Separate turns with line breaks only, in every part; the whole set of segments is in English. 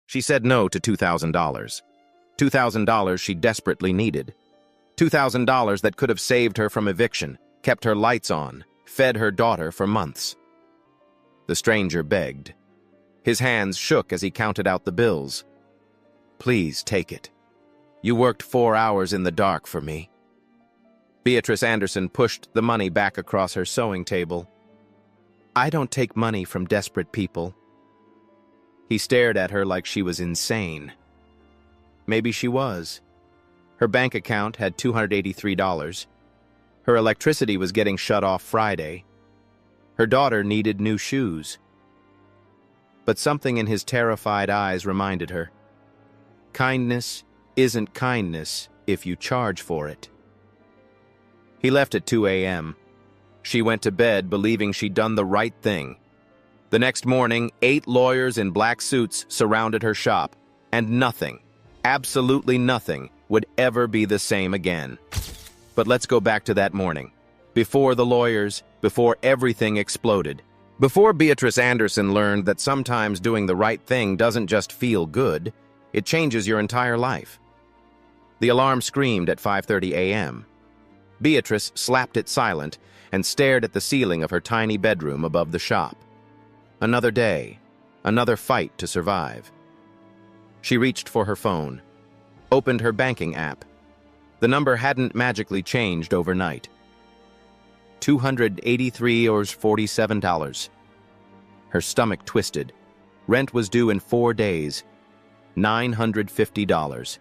She said no to $2,000. $2,000 she desperately needed. $2,000 that could have saved her from eviction, kept her lights on, fed her daughter for months. The stranger begged. His hands shook as he counted out the bills. "Please take it. You worked 4 hours in the dark for me." Beatrice Anderson pushed the money back across her sewing table. "I don't take money from desperate people." He stared at her like she was insane. Maybe she was. Her bank account had $283. Her electricity was getting shut off Friday. Her daughter needed new shoes. But something in his terrified eyes reminded her. Kindness isn't kindness if you charge for it. He left at 2 a.m. She went to bed believing she'd done the right thing. The next morning, 8 lawyers in black suits surrounded her shop, and nothing, absolutely nothing, would ever be the same again. But let's go back to that morning. Before the lawyers, before everything exploded. Before Beatrice Anderson learned that sometimes doing the right thing doesn't just feel good, it changes your entire life. The alarm screamed at 5:30 a.m. Beatrice slapped it silent and stared at the ceiling of her tiny bedroom above the shop. Another day, another fight to survive. She reached for her phone, opened her banking app. The number hadn't magically changed overnight. $283.47. Her stomach twisted. Rent was due in 4 days. $950.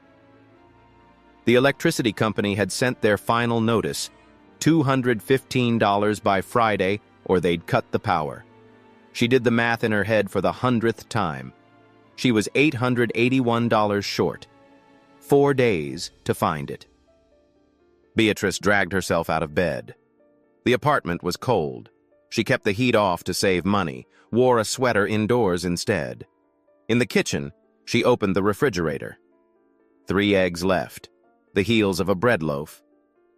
The electricity company had sent their final notice, $215 by Friday, or they'd cut the power. She did the math in her head for the 100th time. She was $881 short. 4 days to find it. Beatrice dragged herself out of bed. The apartment was cold. She kept the heat off to save money, wore a sweater indoors instead. In the kitchen, she opened the refrigerator. 3 eggs left, the heels of a bread loaf,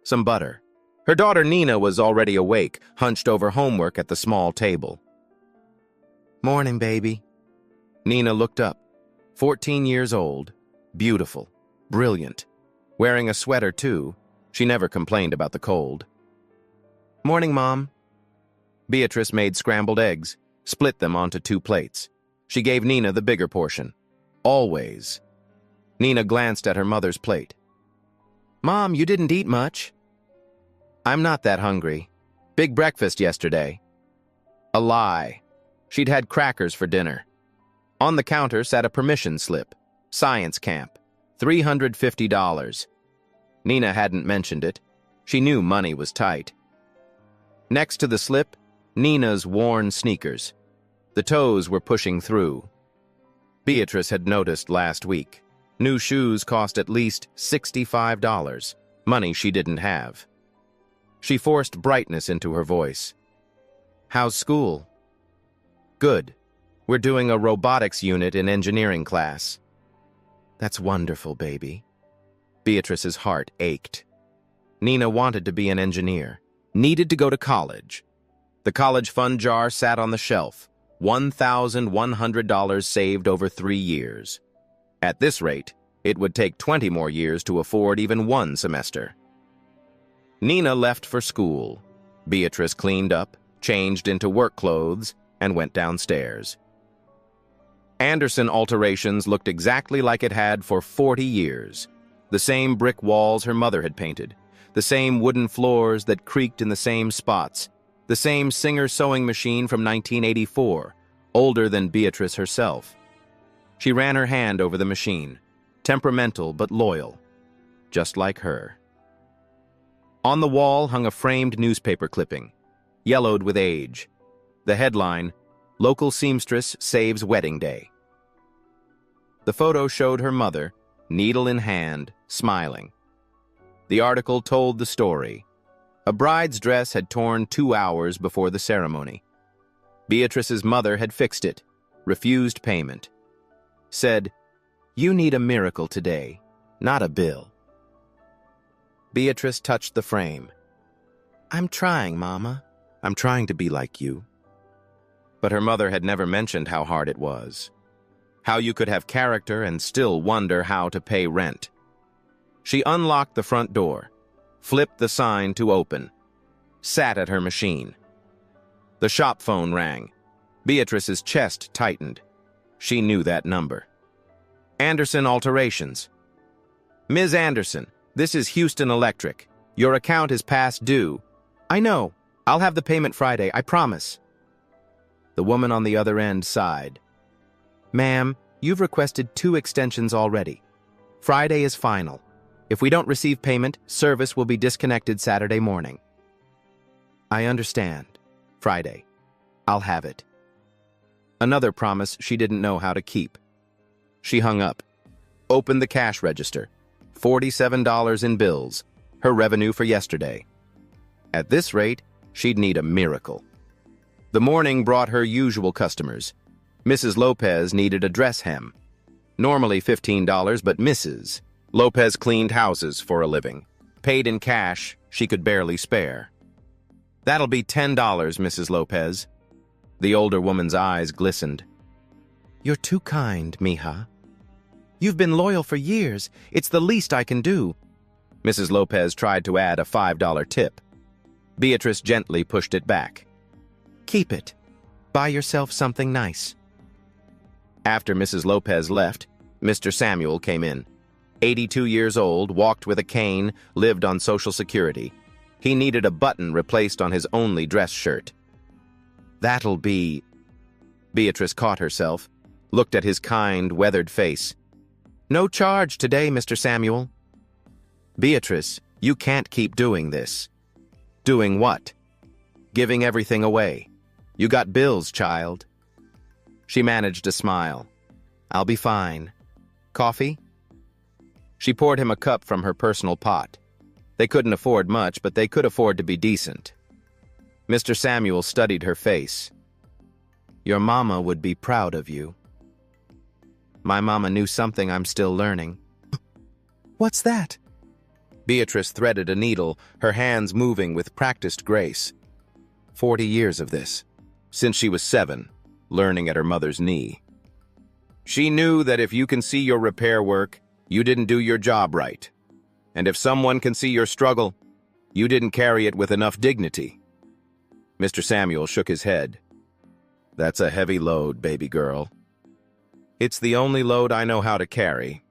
some butter. Her daughter Nina was already awake, hunched over homework at the small table. "Morning, baby." Nina looked up. 14 years old, beautiful, brilliant. Wearing a sweater, too. She never complained about the cold. "Morning, Mom." Beatrice made scrambled eggs, split them onto 2 plates. She gave Nina the bigger portion. Always. Nina glanced at her mother's plate. "Mom, you didn't eat much." "I'm not that hungry. Big breakfast yesterday." A lie. She'd had crackers for dinner. On the counter sat a permission slip. Science camp. $350. Nina hadn't mentioned it. She knew money was tight. Next to the slip, Nina's worn sneakers. The toes were pushing through. Beatrice had noticed last week. New shoes cost at least $65, money she didn't have. She forced brightness into her voice. "How's school?" "Good. We're doing a robotics unit in engineering class." "That's wonderful, baby." Beatrice's heart ached. Nina wanted to be an engineer, needed to go to college. The college fund jar sat on the shelf, $1,100 saved over 3 years. At this rate, it would take 20 more years to afford even 1 semester. Nina left for school. Beatrice cleaned up, changed into work clothes, and went downstairs. Anderson alterations looked exactly like it had for 40 years. The same brick walls her mother had painted, the same wooden floors that creaked in the same spots, the same Singer sewing machine from 1984, older than Beatrice herself. She ran her hand over the machine, temperamental but loyal, just like her. On the wall hung a framed newspaper clipping, yellowed with age. The headline, "Local Seamstress Saves Wedding Day." The photo showed her mother, needle in hand, smiling. The article told the story. A bride's dress had torn 2 hours before the ceremony. Beatrice's mother had fixed it, refused payment. Said, "You need a miracle today, not a bill." Beatrice touched the frame. "I'm trying, Mama. I'm trying to be like you." But her mother had never mentioned how hard it was. How you could have character and still wonder how to pay rent. She unlocked the front door, flipped the sign to open, sat at her machine. The shop phone rang. Beatrice's chest tightened. She knew that number. Anderson Alterations. Ms. Anderson, this is Houston Electric. Your account is past due. I know. I'll have the payment Friday, I promise. The woman on the other end sighed. Ma'am, you've requested 2 extensions already. Friday is final. If we don't receive payment, service will be disconnected Saturday morning. I understand. Friday. I'll have it. Another promise she didn't know how to keep. She hung up, opened the cash register. $47 in bills, her revenue for yesterday. At this rate, she'd need a miracle. The morning brought her usual customers. Mrs. Lopez needed a dress hem. Normally $15, but Mrs. Lopez cleaned houses for a living. Paid in cash, she could barely spare. That'll be $10, Mrs. Lopez. The older woman's eyes glistened. You're too kind, mija. You've been loyal for years. It's the least I can do. Mrs. Lopez tried to add a $5 tip. Beatrice gently pushed it back. Keep it. Buy yourself something nice. After Mrs. Lopez left, Mr. Samuel came in. 82 years old, walked with a cane, lived on Social Security. He needed a button replaced on his only dress shirt. That'll be... Beatrice caught herself, looked at his kind, weathered face. No charge today, Mr. Samuel. Beatrice, you can't keep doing this. Doing what? Giving everything away. You got bills, child. She managed a smile. I'll be fine. Coffee? She poured him a cup from her personal pot. They couldn't afford much, but they could afford to be decent. Mr. Samuel studied her face. Your mama would be proud of you. My mama knew something I'm still learning. What's that? Beatrice threaded a needle, her hands moving with practiced grace. 40 years of this, since she was 7, learning at her mother's knee. She knew that if you can see your repair work, you didn't do your job right. And if someone can see your struggle, you didn't carry it with enough dignity. Mr. Samuel shook his head. That's a heavy load, baby girl. It's the only load I know how to carry.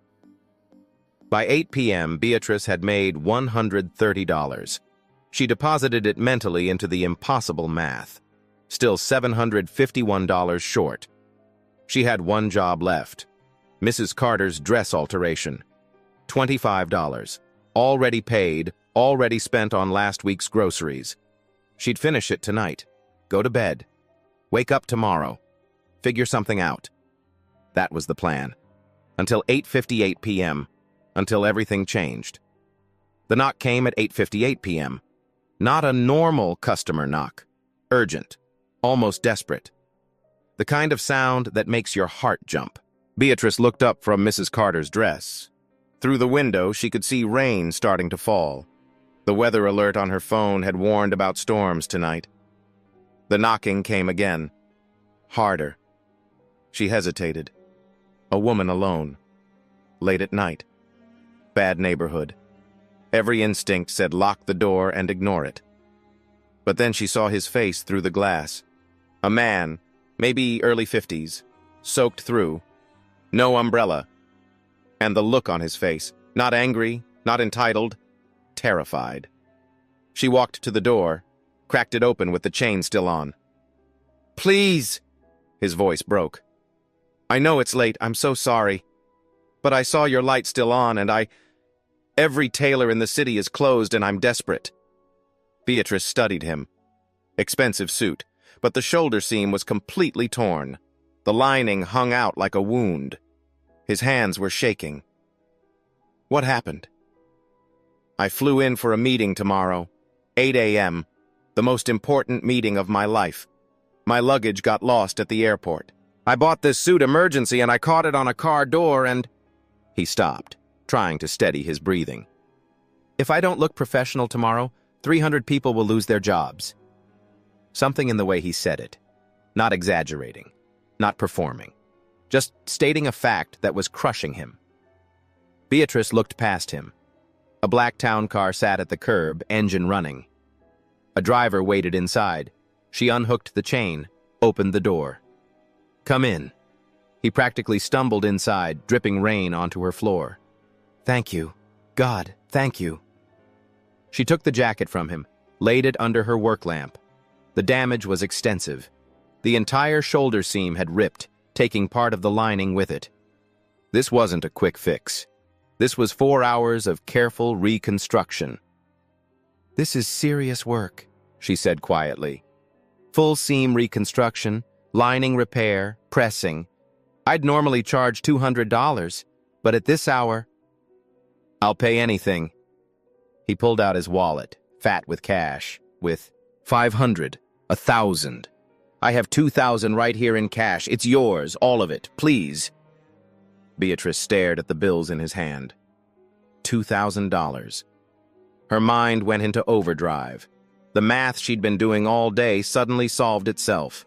By 8 p.m., Beatrice had made $130. She deposited it mentally into the impossible math. Still $751 short. She had one job left. Mrs. Carter's dress alteration. $25. Already paid, already spent on last week's groceries. She'd finish it tonight. Go to bed. Wake up tomorrow. Figure something out. That was the plan. Until 8:58 p.m., until everything changed. The knock came at 8:58 p.m. Not a normal customer knock. Urgent. Almost desperate. The kind of sound that makes your heart jump. Beatrice looked up from Mrs. Carter's dress. Through the window, she could see rain starting to fall. The weather alert on her phone had warned about storms tonight. The knocking came again. Harder. She hesitated. A woman alone. Late at night. Bad neighborhood. Every instinct said lock the door and ignore it. But then she saw his face through the glass. A man, maybe early 50s, soaked through. No umbrella. And the look on his face, not angry, not entitled, terrified. She walked to the door, cracked it open with the chain still on. Please! His voice broke. I know it's late, I'm so sorry. But I saw your light still on and every tailor in the city is closed and I'm desperate. Beatrice studied him. Expensive suit, but the shoulder seam was completely torn. The lining hung out like a wound. His hands were shaking. What happened? I flew in for a meeting tomorrow, 8 a.m., the most important meeting of my life. My luggage got lost at the airport. I bought this suit emergency and I caught it on a car door and... He stopped, trying to steady his breathing. If I don't look professional tomorrow, 300 people will lose their jobs. Something in the way he said it. Not exaggerating. Not performing. just stating a fact that was crushing him. Beatrice looked past him. A black town car sat at the curb, engine running. A driver waited inside. She unhooked the chain, opened the door. "Come in." He practically stumbled inside, dripping rain onto her floor. "Thank you. God, thank you." She took the jacket from him, laid it under her work lamp. The damage was extensive. The entire shoulder seam had ripped, taking part of the lining with it. This wasn't a quick fix. This was 4 hours of careful reconstruction. "This is serious work," she said quietly. "Full seam reconstruction, lining repair, pressing. I'd normally charge $200, but at this hour..." "I'll pay anything." He pulled out his wallet, fat with cash, with 500, 1,000. "I have 2,000 right here in cash. It's yours, all of it, please." Beatrice stared at the bills in his hand. $2,000. Her mind went into overdrive. The math she'd been doing all day suddenly solved itself.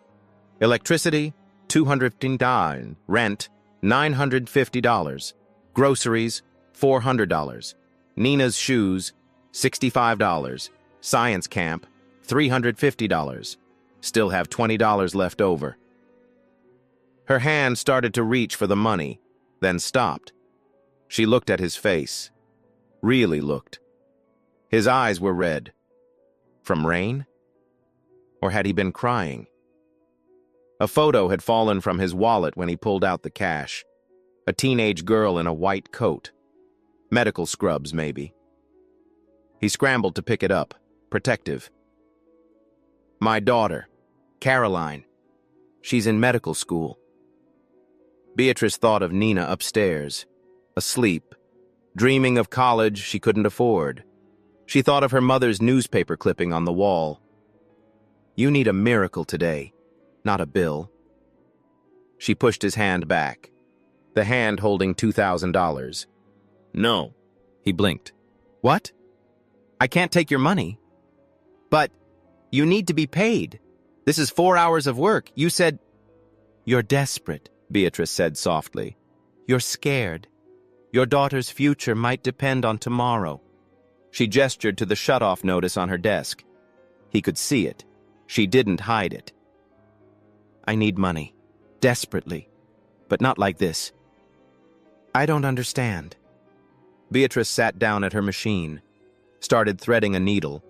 Electricity, $215. Rent, $950. Groceries, $400. Nina's shoes, $65. Science camp, $350. Still have $20 left over. Her hand started to reach for the money, then stopped. She looked at his face. Really looked. His eyes were red. From rain? Or had he been crying? A photo had fallen from his wallet when he pulled out the cash. A teenage girl in a white coat. Medical scrubs, maybe. He scrambled to pick it up, protective. "My daughter, Caroline. She's in medical school." Beatrice thought of Nina upstairs, asleep, dreaming of college she couldn't afford. She thought of her mother's newspaper clipping on the wall. "You need a miracle today, not a bill." She pushed his hand back, the hand holding $2,000. "No." He blinked. "What? I can't take your money." "But you need to be paid. This is 4 hours of work. You said..." "You're desperate," Beatrice said softly. "You're scared. Your daughter's future might depend on tomorrow." She gestured to the shut-off notice on her desk. He could see it. She didn't hide it. "I need money. Desperately. But not like this." "I don't understand." Beatrice sat down at her machine, started threading a needle.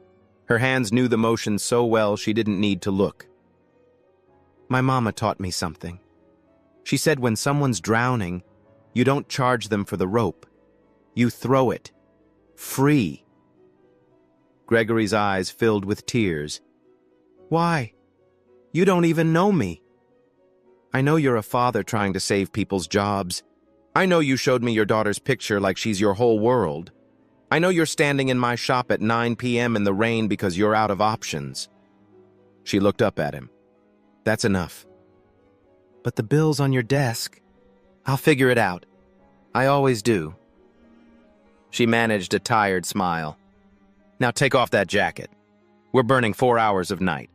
Her hands knew the motion so well she didn't need to look. "My mama taught me something. She said when someone's drowning, you don't charge them for the rope. You throw it. Free." Gregory's eyes filled with tears. "Why? You don't even know me." "I know you're a father trying to save people's jobs. I know you showed me your daughter's picture like she's your whole world. I know you're standing in my shop at 9 p.m. in the rain because you're out of options." She looked up at him. "That's enough." "But the bill's on your desk." "I'll figure it out. I always do." She managed a tired smile. "Now take off that jacket. We're burning 4 hours of night."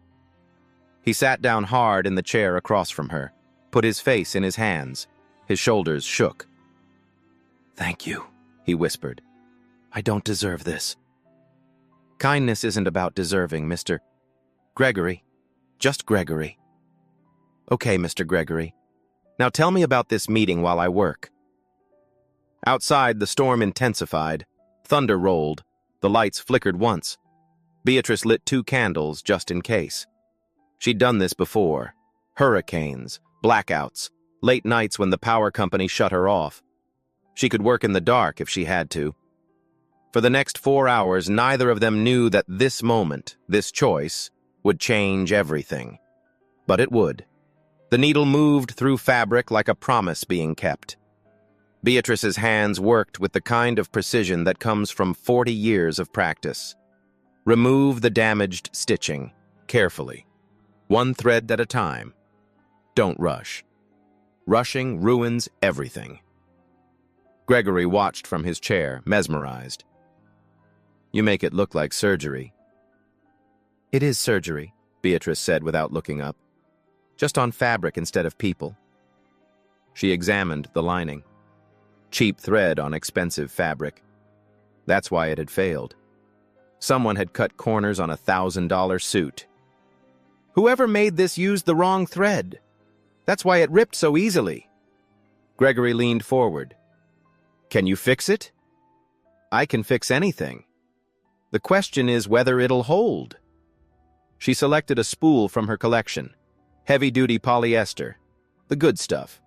He sat down hard in the chair across from her, put his face in his hands. His shoulders shook. "Thank you," he whispered. "I don't deserve this." "Kindness isn't about deserving, Mr. Gregory. Just Gregory." "Okay, Mr. Gregory. Now tell me about this meeting while I work." Outside, the storm intensified. Thunder rolled. The lights flickered once. Beatrice lit 2 candles just in case. She'd done this before. Hurricanes, blackouts, late nights when the power company shut her off. She could work in the dark if she had to. For the next 4 hours, neither of them knew that this moment, this choice, would change everything. But it would. The needle moved through fabric like a promise being kept. Beatrice's hands worked with the kind of precision that comes from 40 years of practice. Remove the damaged stitching, carefully. One thread at a time. Don't rush. Rushing ruins everything. Gregory watched from his chair, mesmerized. "You make it look like surgery." "It is surgery," Beatrice said without looking up. "Just on fabric instead of people." She examined the lining. Cheap thread on expensive fabric. That's why it had failed. Someone had cut corners on a $1,000 suit. Whoever made this used the wrong thread. That's why it ripped so easily. Gregory leaned forward. Can you fix it? I can fix anything. The question is whether it'll hold. She selected a spool from her collection. Heavy-duty polyester. The good stuff.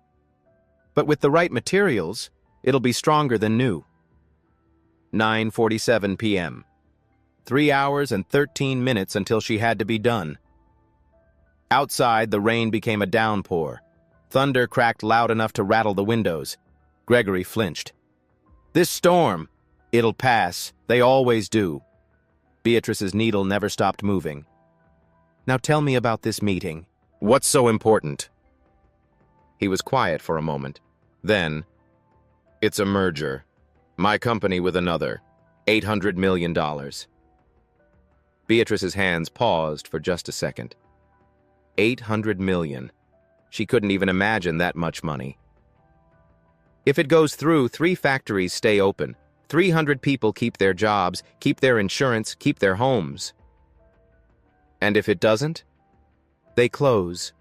But with the right materials, it'll be stronger than new. 9:47 p.m. 3 hours and 13 minutes until she had to be done. Outside, the rain became a downpour. Thunder cracked loud enough to rattle the windows. Gregory flinched. This storm, it'll pass. They always do. Beatrice's needle never stopped moving. Now tell me about this meeting. What's so important? He was quiet for a moment. Then, it's a merger. My company with another. $800 million. Beatrice's hands paused for just a second. 800 million. She couldn't even imagine that much money. If it goes through, 3 factories stay open. 300 people keep their jobs, keep their insurance, keep their homes. And if it doesn't? They close.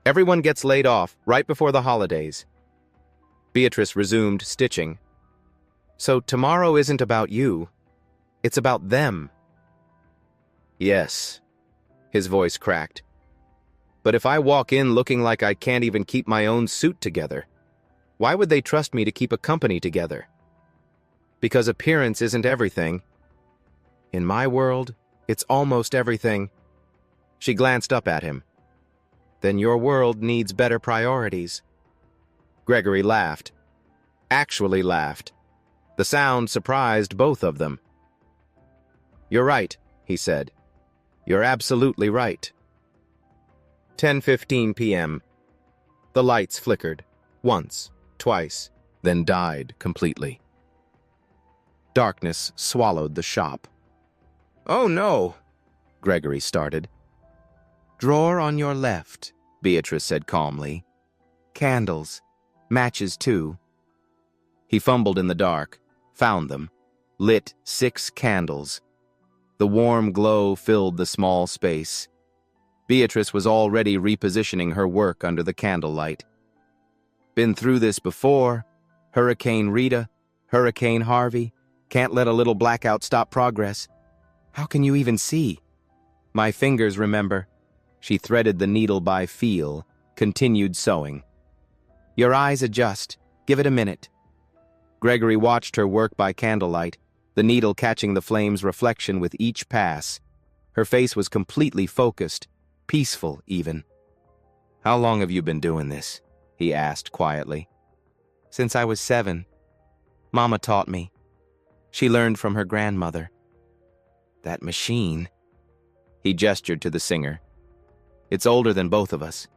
Everyone gets laid off right before the holidays. Beatrice resumed stitching. So tomorrow isn't about you. It's about them. Yes. His voice cracked. But if I walk in looking like I can't even keep my own suit together, why would they trust me to keep a company together? Because appearance isn't everything. In my world, it's almost everything. She glanced up at him. Then your world needs better priorities. Gregory laughed. Actually laughed. The sound surprised both of them. You're right, he said. You're absolutely right. 10:15 p.m. The lights flickered. Once, twice, then died completely. Darkness swallowed the shop. Oh no, Gregory started. Drawer on your left, Beatrice said calmly. Candles. Matches too. He fumbled in the dark, found them, lit 6 candles. The warm glow filled the small space. Beatrice was already repositioning her work under the candlelight. Been through this before. Hurricane Rita, Hurricane Harvey. Can't let a little blackout stop progress. How can you even see? My fingers remember. She threaded the needle by feel, continued sewing. Your eyes adjust. Give it a minute. Gregory watched her work by candlelight, the needle catching the flame's reflection with each pass. Her face was completely focused, peaceful even. How long have you been doing this? He asked quietly. Since I was 7. Mama taught me. She learned from her grandmother. That machine. He gestured to the singer. It's older than both of us.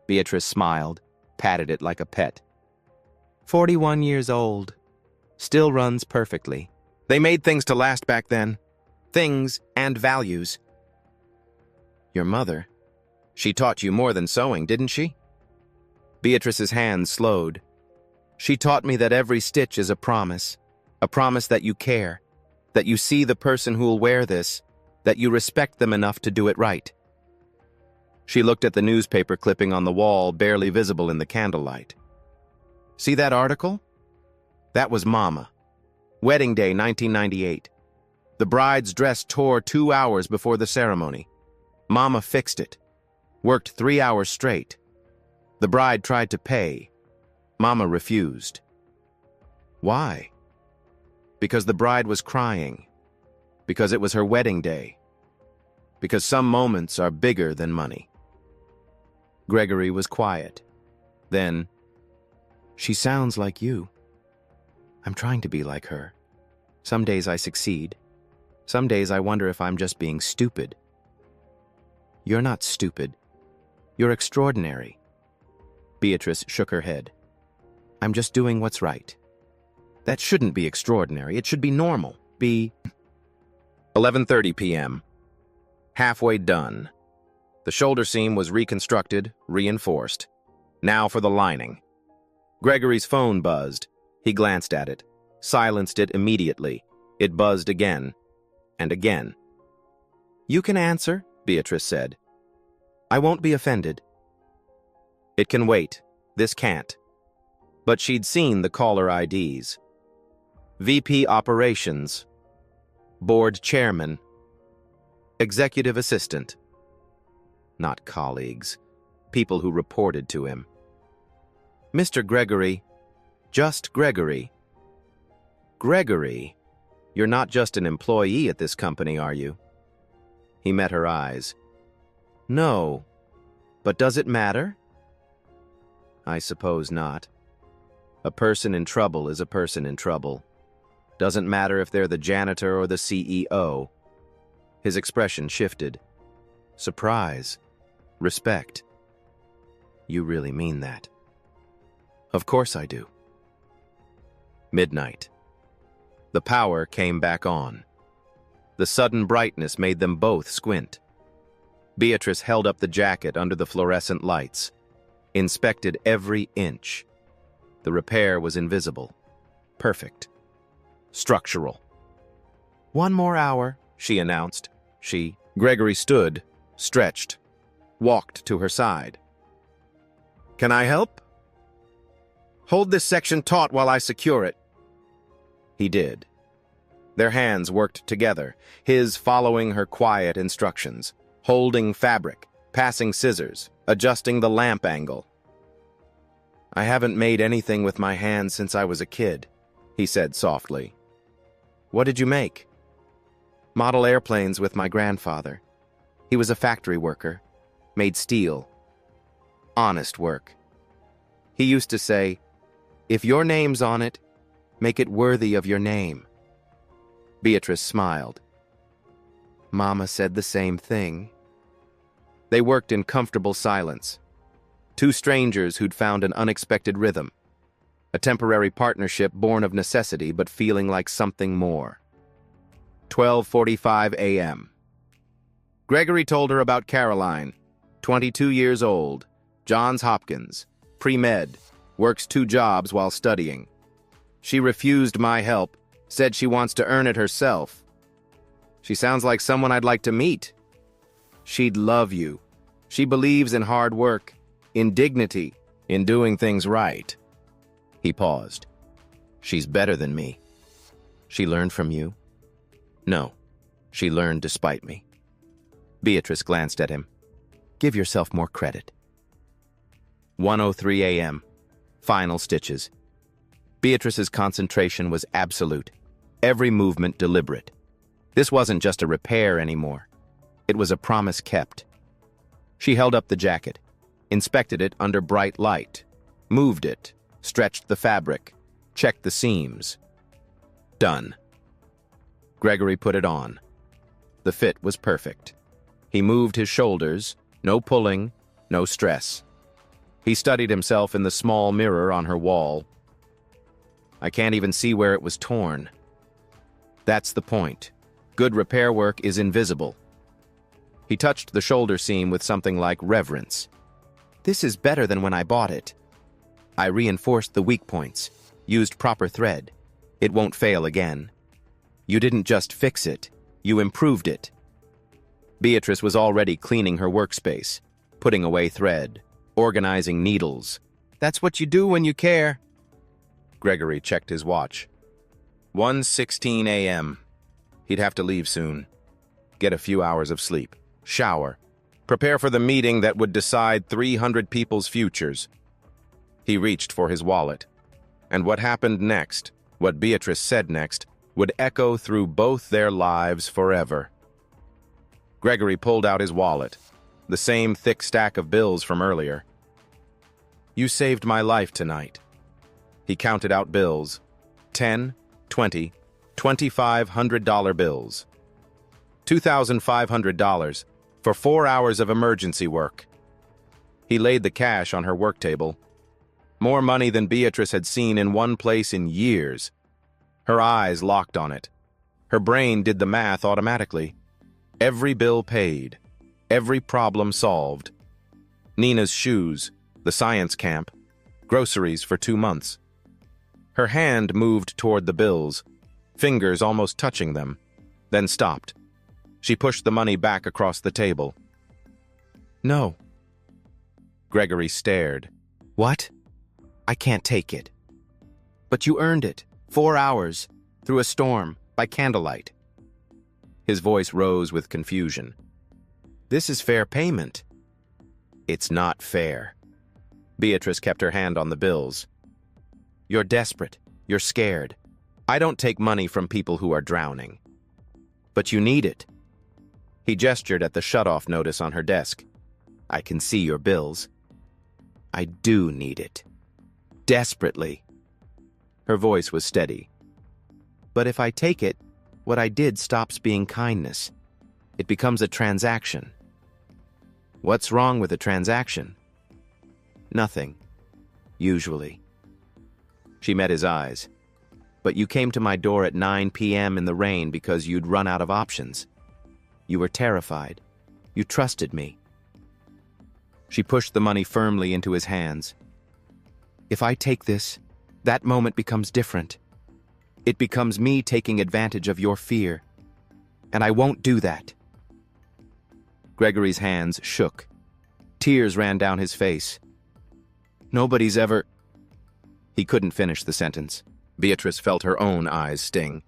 Beatrice smiled, patted it like a pet. 41 years old. Still runs perfectly. They made things to last back then. Things and values. Your mother. She taught you more than sewing, didn't she? Beatrice's hands slowed. She taught me that every stitch is a promise that you care, that you see the person who'll wear this, that you respect them enough to do it right. She looked at the newspaper clipping on the wall, barely visible in the candlelight. See that article? That was Mama. Wedding day, 1998. The bride's dress tore 2 hours before the ceremony. Mama fixed it. Worked 3 hours straight. The bride tried to pay. Mama refused. Why? Because the bride was crying. Because it was her wedding day. Because some moments are bigger than money. Gregory was quiet. Then, she sounds like you. I'm trying to be like her. Some days I succeed. Some days I wonder if I'm just being stupid. You're not stupid. You're extraordinary. Beatrice shook her head. I'm just doing what's right. That shouldn't be extraordinary. It should be normal. Be 11:30 p.m. Halfway done. The shoulder seam was reconstructed, reinforced. Now for the lining. Gregory's phone buzzed. He glanced at it, silenced it immediately. It buzzed again, and again. "You can answer," Beatrice said. "I won't be offended." It can wait. This can't. But she'd seen the caller IDs. VP Operations, Board Chairman, Executive Assistant. Not colleagues, people who reported to him. "Mr. Gregory, just Gregory." "Gregory, you're not just an employee at this company, are you?" He met her eyes. "No, but does it matter?" "I suppose not. A person in trouble is a person in trouble. Doesn't matter if they're the janitor or the CEO. His expression shifted. Surprise. Respect. "You really mean that?" "Of course I do." Midnight. The power came back on. The sudden brightness made them both squint. Beatrice held up the jacket under the fluorescent lights, inspected every inch. The repair was invisible. Perfect. Structural. "One more hour," she announced. Gregory stood, stretched, walked to her side. "Can I help?" "Hold this section taut while I secure it." He did. Their hands worked together, his following her quiet instructions, holding fabric, passing scissors, adjusting the lamp angle. "I haven't made anything with my hands since I was a kid," he said softly. "What did you make?" "Model airplanes with my grandfather. He was a factory worker, made steel. Honest work. He used to say, 'If your name's on it, make it worthy of your name.'" Beatrice smiled. "Mama said the same thing." They worked in comfortable silence. Two strangers who'd found an unexpected rhythm. A temporary partnership born of necessity but feeling like something more. 12:45 a.m. Gregory told her about Caroline, 22 years old, Johns Hopkins, pre-med, works 2 jobs while studying. "She refused my help, said she wants to earn it herself." "She sounds like someone I'd like to meet." "She'd love you. She believes in hard work, in dignity, in doing things right." He paused. "She's better than me." "She learned from you?" "No, she learned despite me." Beatrice glanced at him. "Give yourself more credit." 1:03 a.m. Final stitches. Beatrice's concentration was absolute. Every movement deliberate. This wasn't just a repair anymore. It was a promise kept. She held up the jacket, inspected it under bright light, moved it, stretched the fabric, checked the seams. Done. Gregory put it on. The fit was perfect. He moved his shoulders, no pulling, no stress. He studied himself in the small mirror on her wall. "I can't even see where it was torn." That's the point. Good repair work is invisible. He touched the shoulder seam with something like reverence. "This is better than when I bought it. I reinforced the weak points, used proper thread. It won't fail again. You didn't just fix it, you improved it." Beatrice was already cleaning her workspace, putting away thread, organizing needles. "That's what you do when you care." Gregory checked his watch. 1:16 a.m. He'd have to leave soon. Get a few hours of sleep. Shower. Prepare for the meeting that would decide 300 people's futures. He reached for his wallet. And what happened next, what Beatrice said next, would echo through both their lives forever. Gregory pulled out his wallet, the same thick stack of bills from earlier. "You saved my life tonight." He counted out bills. 10, 20, $2,500 bills. $2,500 for 4 hours of emergency work. He laid the cash on her work table. More money than Beatrice had seen in one place in years. Her eyes locked on it. Her brain did the math automatically. Every bill paid. Every problem solved. Nina's shoes, the science camp, Groceries for 2 months. Her hand moved toward the bills, fingers almost touching them, then stopped. She pushed the money back across the table. No. Gregory stared. What? I can't take it. But you earned it. 4 hours, through a storm, by candlelight. His voice rose with confusion. This is fair payment. It's not fair. Beatrice kept her hand on the bills. You're desperate. You're scared. I don't take money from people who are drowning. But you need it. He gestured at the shut-off notice on her desk. I can see your bills. I do need it. Desperately. Her voice was steady. But if I take it, what I did stops being kindness. It becomes a transaction. What's wrong with a transaction? Nothing. Usually. She met his eyes. But you came to my door at 9 p.m. in the rain because you'd run out of options. You were terrified. You trusted me. She pushed the money firmly into his hands. If I take this, that moment becomes different. It becomes me taking advantage of your fear. And I won't do that. Gregory's hands shook. Tears ran down his face. Nobody's ever... He couldn't finish the sentence. Beatrice felt her own eyes sting.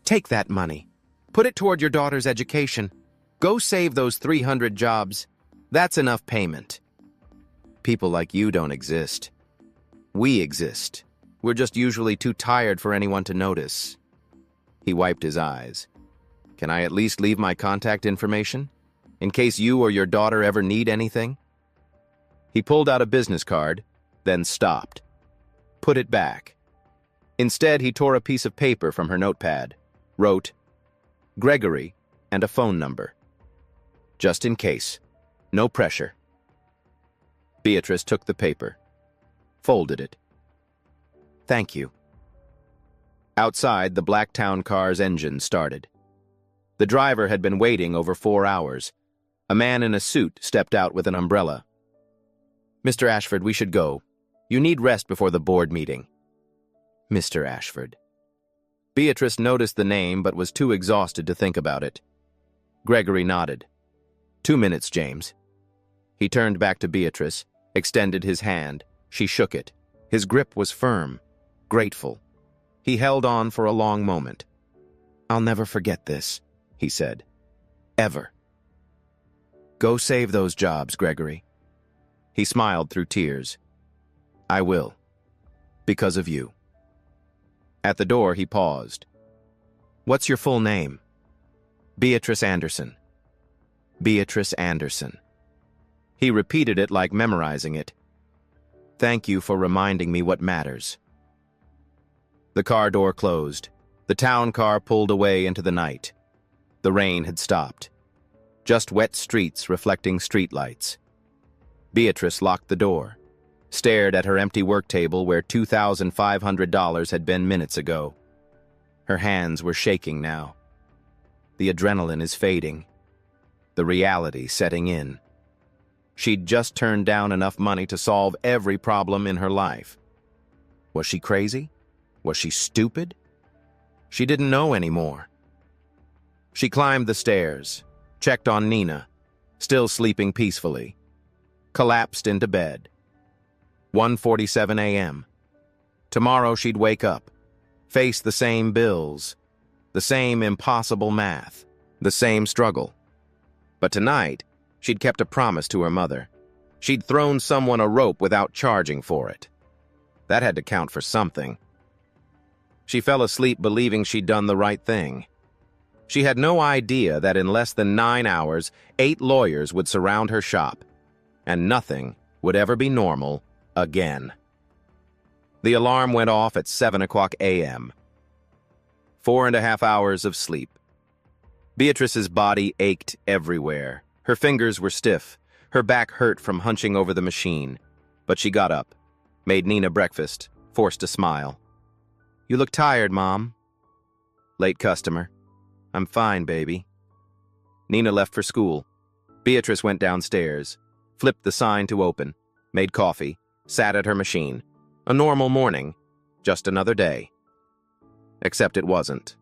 Take that money. Put it toward your daughter's education. Go save those 300 jobs. That's enough payment. People like you don't exist. We exist. We're just usually too tired for anyone to notice. He wiped his eyes. Can I at least leave my contact information? In case you or your daughter ever need anything? He pulled out a business card, then stopped. Put it back. Instead, he tore a piece of paper from her notepad, wrote, Gregory, and a phone number. Just in case. No pressure. Beatrice took the paper, folded it. Thank you. Outside, the Blacktown car's engine started. The driver had been waiting over 4 hours. A man in a suit stepped out with an umbrella. Mr. Ashford, we should go. You need rest before the board meeting. Mr. Ashford. Beatrice noticed the name but was too exhausted to think about it. Gregory nodded. 2 minutes, James. He turned back to Beatrice, extended his hand. She shook it. His grip was firm, grateful. He held on for a long moment. I'll never forget this, he said. Ever. Go save those jobs, Gregory. He smiled through tears. I will. Because of you. At the door, he paused. What's your full name? Beatrice Anderson. Beatrice Anderson. He repeated it like memorizing it. Thank you for reminding me what matters. The car door closed. The town car pulled away into the night. The rain had stopped. Just wet streets reflecting streetlights. Beatrice locked the door, stared at her empty work table where $2,500 had been minutes ago. Her hands were shaking now. The adrenaline is fading. The reality setting in. She'd just turned down enough money to solve every problem in her life. Was she crazy? Was she stupid? She didn't know anymore. She climbed the stairs, checked on Nina, still sleeping peacefully, collapsed into bed. 1:47 a.m. Tomorrow she'd wake up, face the same bills, the same impossible math, the same struggle. But tonight, she'd kept a promise to her mother. She'd thrown someone a rope without charging for it. That had to count for something. She fell asleep believing she'd done the right thing. She had no idea that in less than 9 hours, 8 lawyers would surround her shop, and nothing would ever be normal again. The alarm went off at 7 o'clock a.m. 4.5 hours of sleep. Beatrice's body ached everywhere. Her fingers were stiff. Her back hurt from hunching over the machine. But she got up, made Nina breakfast, forced a smile. You look tired, Mom. Late customer. I'm fine, baby. Nina left for school. Beatrice went downstairs, flipped the sign to open, made coffee, sat at her machine, A normal morning, just another day. Except it wasn't.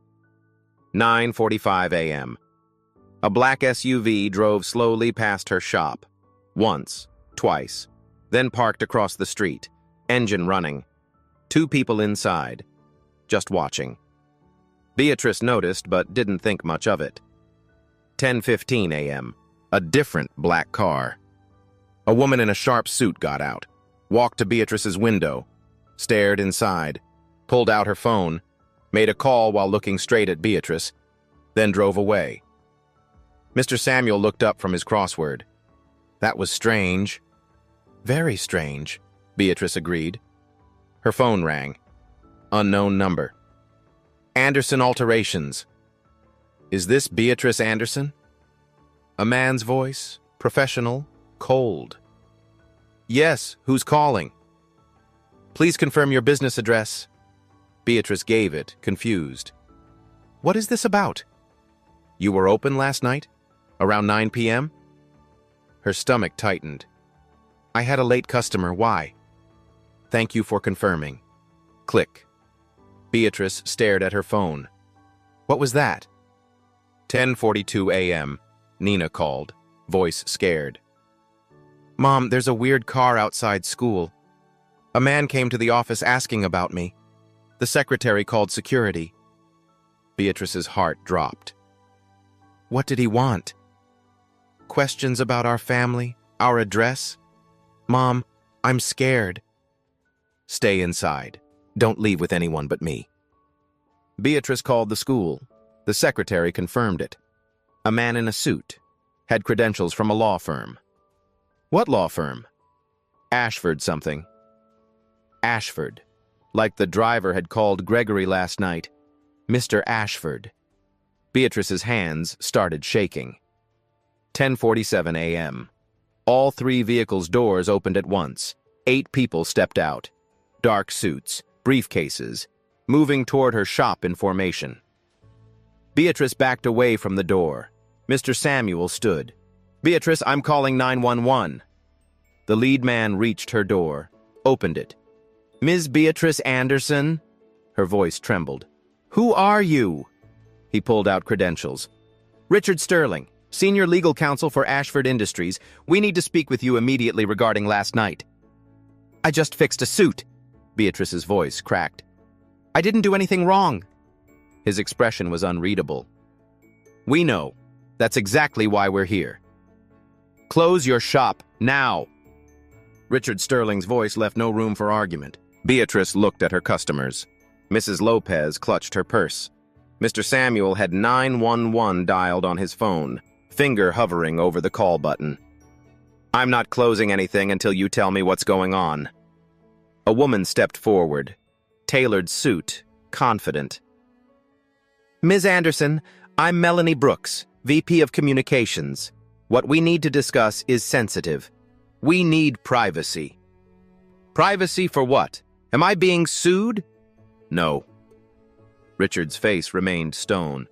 9:45 a.m. A black SUV drove slowly past her shop. Once, twice, then parked across the street, engine running. 2 people inside, just watching. Beatrice noticed but didn't think much of it. 10:15 a.m. A different black car. A woman in a sharp suit got out, walked to Beatrice's window, stared inside, pulled out her phone, made a call while looking straight at Beatrice, then drove away. Mr. Samuel looked up from his crossword. That was strange. Very strange, Beatrice agreed. Her phone rang. Unknown number. Anderson Alterations. Is this Beatrice Anderson? A man's voice, professional, cold. Yes, who's calling? Please confirm your business address. Beatrice gave it, confused. What is this about? You were open last night? Around 9 p.m.? Her stomach tightened. I had a late customer, why? Thank you for confirming. Click. Beatrice stared at her phone. What was that? 10:42 a.m. Nina called, voice scared. Mom, there's a weird car outside school. A man came to the office asking about me. The secretary called security. Beatrice's heart dropped. What did he want? Questions about our family, our address? Mom, I'm scared. Stay inside. Don't leave with anyone but me. Beatrice called the school. The secretary confirmed it. A man in a suit. Had credentials from a law firm. What law firm? Ashford something. Ashford. Like the driver had called Gregory last night. Mr. Ashford. Beatrice's hands started shaking. 10:47 a.m. All 3 vehicles' doors opened at once. 8 people stepped out. Dark suits, briefcases, moving toward her shop in formation. Beatrice backed away from the door. Mr. Samuel stood. Beatrice, I'm calling 911. The lead man reached her door, opened it. Ms. Beatrice Anderson? Her voice trembled. Who are you? He pulled out credentials. Richard Sterling, Senior Legal Counsel for Ashford Industries. We need to speak with you immediately regarding last night. I just fixed a suit. Beatrice's voice cracked. I didn't do anything wrong. His expression was unreadable. We know. That's exactly why we're here. Close your shop, now. Richard Sterling's voice left no room for argument. Beatrice looked at her customers. Mrs. Lopez clutched her purse. Mr. Samuel had 911 dialed on his phone, finger hovering over the call button. I'm not closing anything until you tell me what's going on. A woman stepped forward, tailored suit, confident. Ms. Anderson, I'm Melanie Brooks, VP of Communications. What we need to discuss is sensitive. We need privacy. Privacy for what? Am I being sued? No. Richard's face remained stone.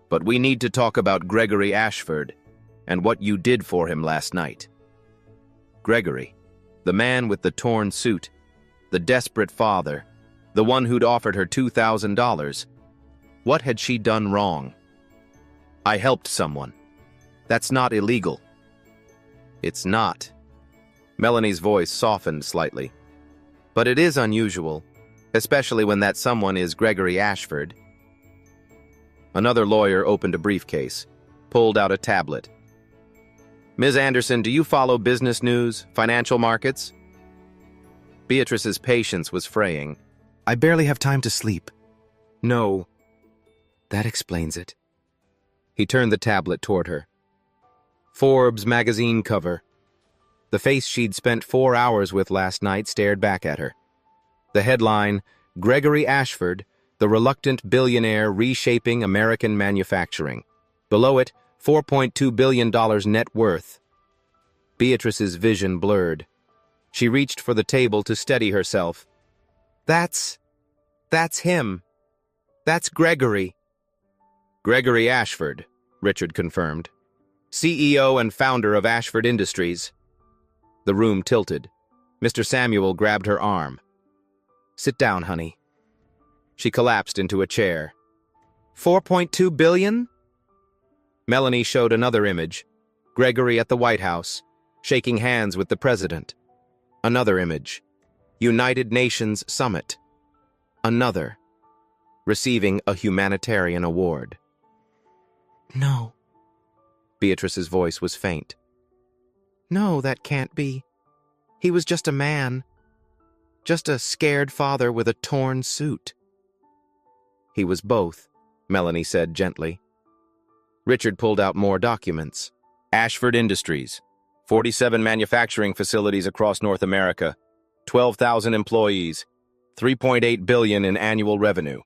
But we need to talk about Gregory Ashford and what you did for him last night. Gregory, the man with the torn suit, the desperate father, the one who'd offered her $2,000. What had she done wrong? I helped someone. That's not illegal. It's not. Melanie's voice softened slightly. But it is unusual, especially when that someone is Gregory Ashford. Another lawyer opened a briefcase, pulled out a tablet. Ms. Anderson, do you follow business news, financial markets? Beatrice's patience was fraying. I barely have time to sleep. No. That explains it. He turned the tablet toward her. Forbes magazine cover. The face she'd spent 4 hours with last night stared back at her. The headline, Gregory Ashford, the reluctant billionaire reshaping American manufacturing. Below it, $4.2 billion net worth. Beatrice's vision blurred. She reached for the table to steady herself. That's him. That's Gregory. Gregory Ashford, Richard confirmed. CEO and founder of Ashford Industries. The room tilted. Mr. Samuel grabbed her arm. Sit down, honey. She collapsed into a chair. 4.2 billion? Melanie showed another image. Gregory at the White House, shaking hands with the president. Another image. United Nations Summit. Another. Receiving a humanitarian award. No. Beatrice's voice was faint. No, that can't be. He was just a man. Just a scared father with a torn suit. He was both, Melanie said gently. Richard pulled out more documents. Ashford Industries, 47 manufacturing facilities across North America, 12,000 employees, 3.8 billion in annual revenue.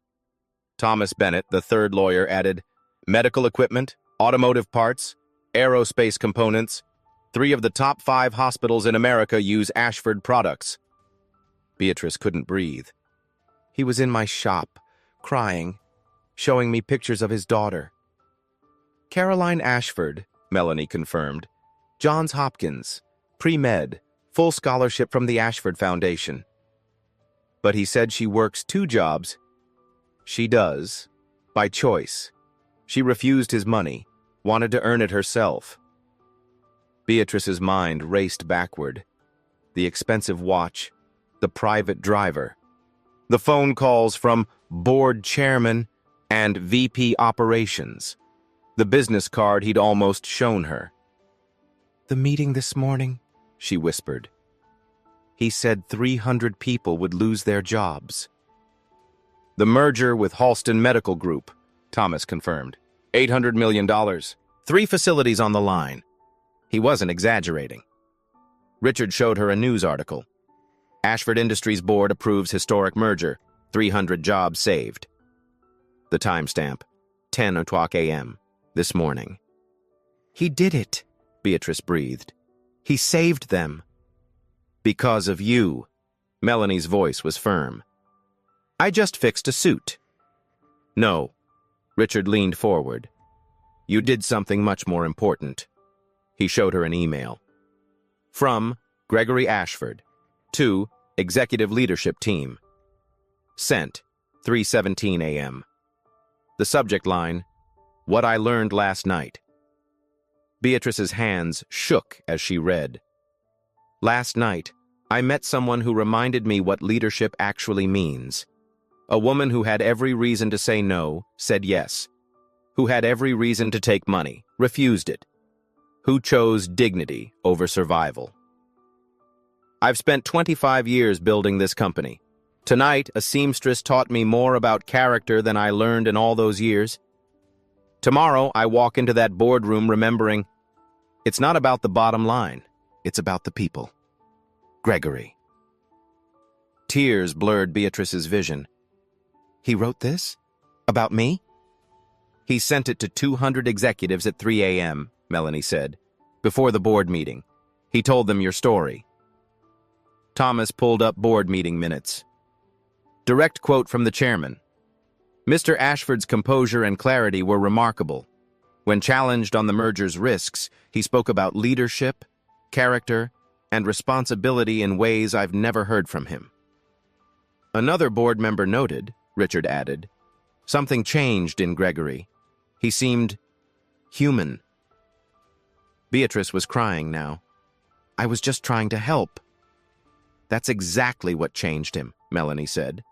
Thomas Bennett, the third lawyer, added, medical equipment, automotive parts, aerospace components. 3 of the top 5 hospitals in America use Ashford products. Beatrice couldn't breathe. He was in my shop, crying, showing me pictures of his daughter. Caroline Ashford, Melanie confirmed. Johns Hopkins, pre-med, full scholarship from the Ashford Foundation. But he said she works 2 jobs. She does, by choice. She refused his money, wanted to earn it herself. Beatrice's mind raced backward. The expensive watch, the private driver, the phone calls from board chairman and VP operations, the business card he'd almost shown her. The meeting this morning, she whispered. He said 300 people would lose their jobs. The merger with Halston Medical Group, Thomas confirmed. $800 million. 3 facilities on the line. He wasn't exaggerating. Richard showed her a news article. Ashford Industries Board approves historic merger. 300 jobs saved. The timestamp, 10:00 a.m. this morning. He did it, Beatrice breathed. He saved them. Because of you. Melanie's voice was firm. I just fixed a suit. No. Richard leaned forward. You did something much more important. He showed her an email. From Gregory Ashford. To Executive Leadership Team. Sent 3:17 a.m. The subject line, What I Learned Last Night. Beatrice's hands shook as she read. Last night, I met someone who reminded me what leadership actually means. A woman who had every reason to say no, said yes. Who had every reason to take money, refused it. Who chose dignity over survival. I've spent 25 years building this company. Tonight, a seamstress taught me more about character than I learned in all those years. Tomorrow, I walk into that boardroom remembering, it's not about the bottom line, it's about the people. Gregory. Tears blurred Beatrice's vision. He wrote this? About me? He sent it to 200 executives at 3 a.m., Melanie said, before the board meeting. He told them your story. Thomas pulled up board meeting minutes. Direct quote from the chairman. Mr. Ashford's composure and clarity were remarkable. When challenged on the merger's risks, he spoke about leadership, character, and responsibility in ways I've never heard from him. Another board member noted, Richard added, something changed in Gregory. He seemed human. Beatrice was crying now. I was just trying to help. That's exactly what changed him, Melanie said.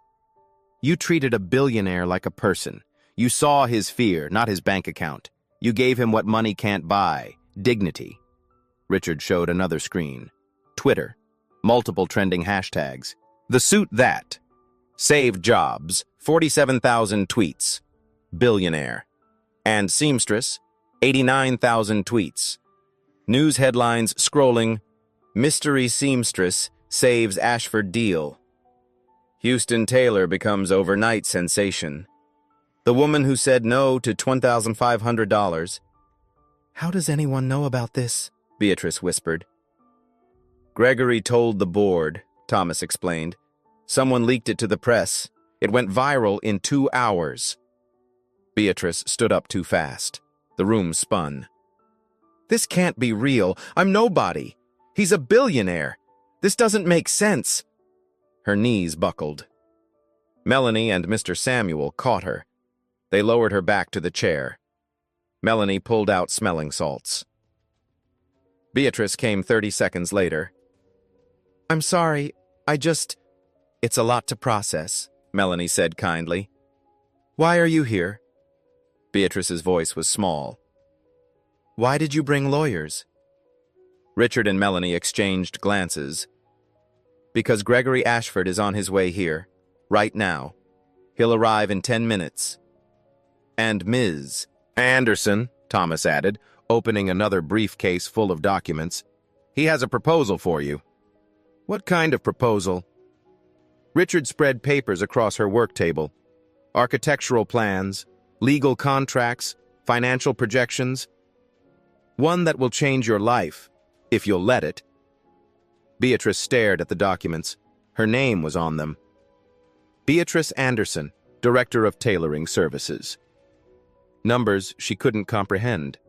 You treated a billionaire like a person. You saw his fear, not his bank account. You gave him what money can't buy, dignity. Richard showed another screen. Twitter. Multiple trending hashtags. The suit that. Saved jobs. 47,000 tweets. Billionaire. And seamstress. 89,000 tweets. News headlines scrolling. Mystery seamstress saves Ashford deal. Houston Tailor becomes overnight sensation. The woman who said no to $1,500. How does anyone know about this? Beatrice whispered. Gregory told the board, Thomas explained. Someone leaked it to the press. It went viral in 2 hours. Beatrice stood up too fast. The room spun. This can't be real. I'm nobody. He's a billionaire. This doesn't make sense. Her knees buckled. Melanie and Mr. Samuel caught her. They lowered her back to the chair. Melanie pulled out smelling salts. Beatrice came 30 seconds later. "I'm sorry, It's a lot to process," Melanie said kindly. "Why are you here?" Beatrice's voice was small. "Why did you bring lawyers?" Richard and Melanie exchanged glances. "Because Gregory Ashford is on his way here, right now. He'll arrive in 10 minutes. And Ms. Anderson," Thomas added, opening another briefcase full of documents. "He has a proposal for you." "What kind of proposal?" Richard spread papers across her work table. Architectural plans, legal contracts, financial projections. "One that will change your life, if you'll let it." Beatrice stared at the documents. Her name was on them. Beatrice Anderson, Director of Tailoring Services. Numbers she couldn't comprehend.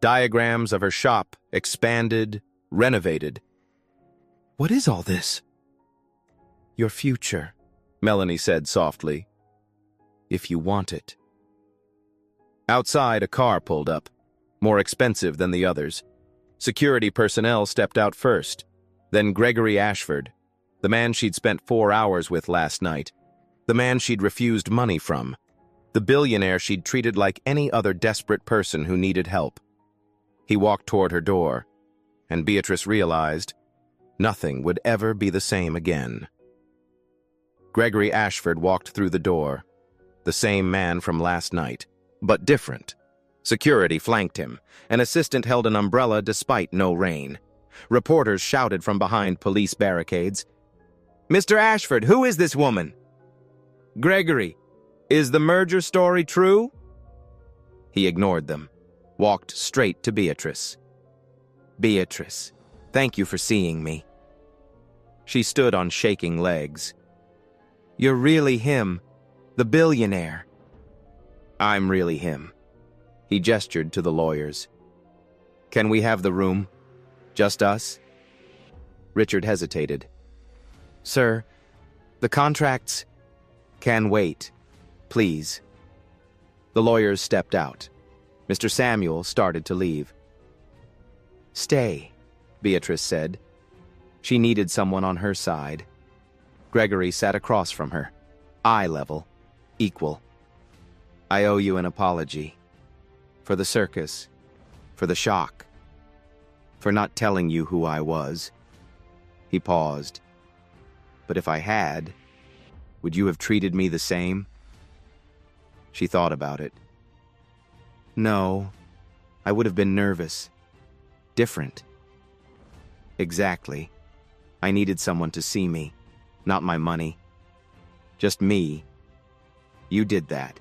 Diagrams of her shop, expanded, renovated. "What is all this?" "Your future," Melanie said softly. "If you want it." Outside, a car pulled up, more expensive than the others. Security personnel stepped out first, then Gregory Ashford, the man she'd spent 4 hours with last night, the man she'd refused money from, the billionaire she'd treated like any other desperate person who needed help. He walked toward her door, and Beatrice realized nothing would ever be the same again. Gregory Ashford walked through the door, the same man from last night, but different. Security flanked him. An assistant held an umbrella despite no rain. Reporters shouted from behind police barricades. "Mr. Ashford, who is this woman?" "Gregory, is the merger story true?" He ignored them, walked straight to Beatrice. "Beatrice, thank you for seeing me." She stood on shaking legs. "You're really him, the billionaire." "I'm really him." He gestured to the lawyers. "Can we have the room? Just us?" Richard hesitated. "Sir, the contracts can wait, please." The lawyers stepped out. Mr. Samuel started to leave. "Stay," Beatrice said. She needed someone on her side. Gregory sat across from her, eye level, equal. "I owe you an apology. For the circus, for the shock, for not telling you who I was." He paused. "But if I had, would you have treated me the same?" She thought about it. "No, I would have been nervous. Different." "Exactly. I needed someone to see me, not my money. Just me. You did that."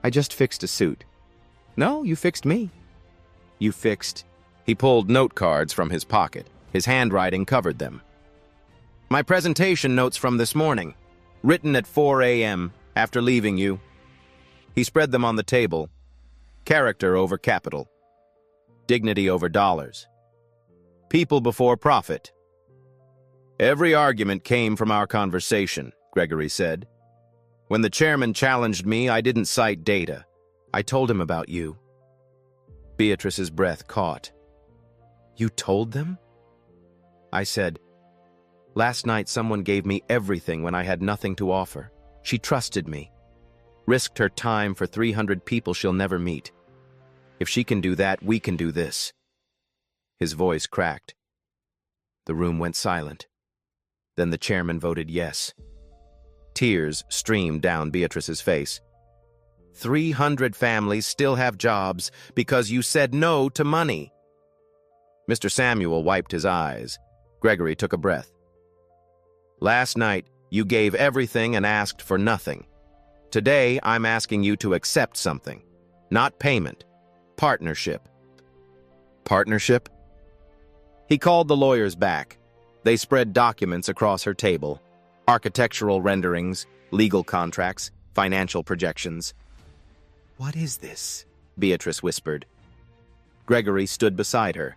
"I just fixed a suit." "No, you fixed me." "You fixed..." He pulled note cards from his pocket. His handwriting covered them. "My presentation notes from this morning, written at 4 a.m. after leaving you." He spread them on the table. Character over capital. Dignity over dollars. People before profit. "Every argument came from our conversation," Gregory said. "When the chairman challenged me, I didn't cite data. I told him about you." Beatrice's breath caught. "You told them?" I said, "Last night someone gave me everything when I had nothing to offer. She trusted me. Risked her time for 300 people she'll never meet. If she can do that, we can do this." His voice cracked. The room went silent. Then the chairman voted yes. Tears streamed down Beatrice's face. 300 families still have jobs because you said no to money." Mr. Samuel wiped his eyes. Gregory took a breath. "Last night, you gave everything and asked for nothing. Today, I'm asking you to accept something. Not payment. Partnership." "Partnership?" He called the lawyers back. They spread documents across her table. Architectural renderings, legal contracts, financial projections. "What is this?" Beatrice whispered. Gregory stood beside her.